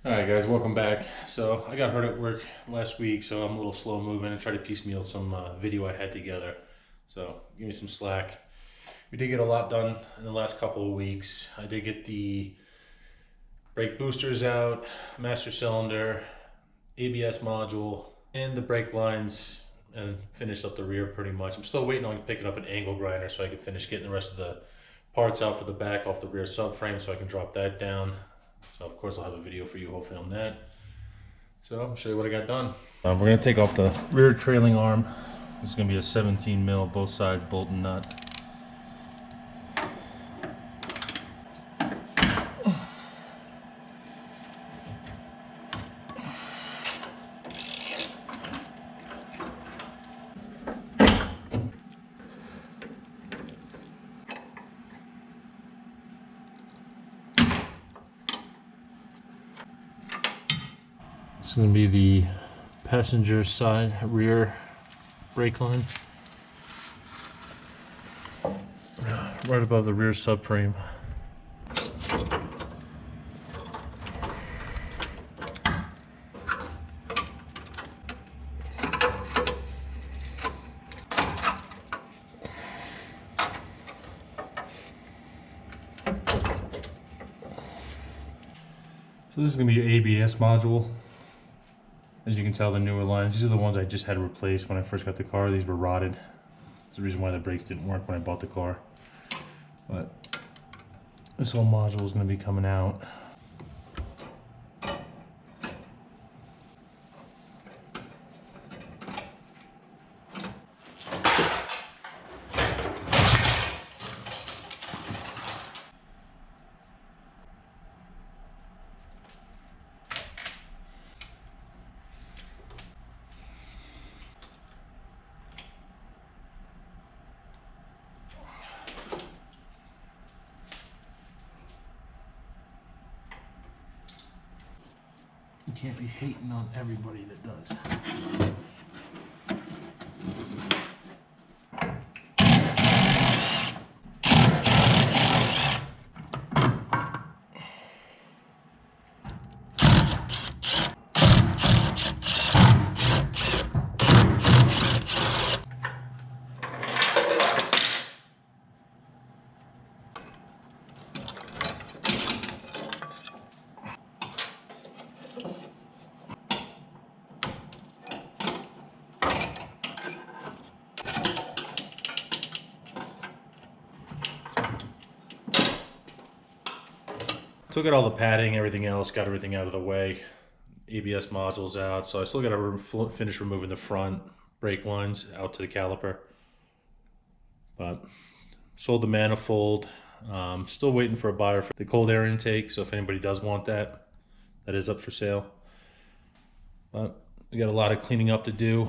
Alright guys, welcome back. So I got hurt at work last week, so I'm a little slow moving and try to piecemeal some video I had together. So give me some slack. We did get a lot done in the last couple of weeks. I did get the brake boosters out, master cylinder, ABS module, and the brake lines, and finished up the rear pretty much. I'm still waiting on picking up an angle grinder so I can finish getting the rest of the parts out for the back off the rear subframe so I can drop that down. So of course I'll have a video for you hopefully on that. So I'll show you what I got done. We're going to take off the rear trailing arm. This is going to be a 17 mil both sides bolt and nut. This is going to be the passenger side rear brake line, right above the rear subframe. So this is going to be your ABS module. As you can tell, the newer lines, these are the ones I just had replaced when I first got the car. These were rotted. That's the reason why the brakes didn't work when I bought the car. But this whole module is going to be coming out. You can't be hating on everybody that does. Took out all the padding, everything else, got everything out of the way. ABS modules out, so I still got to finish removing the front brake lines out to the caliper. But sold the manifold. Still waiting for a buyer for the cold air intake, so if anybody does want that, that is up for sale. But we got a lot of cleaning up to do.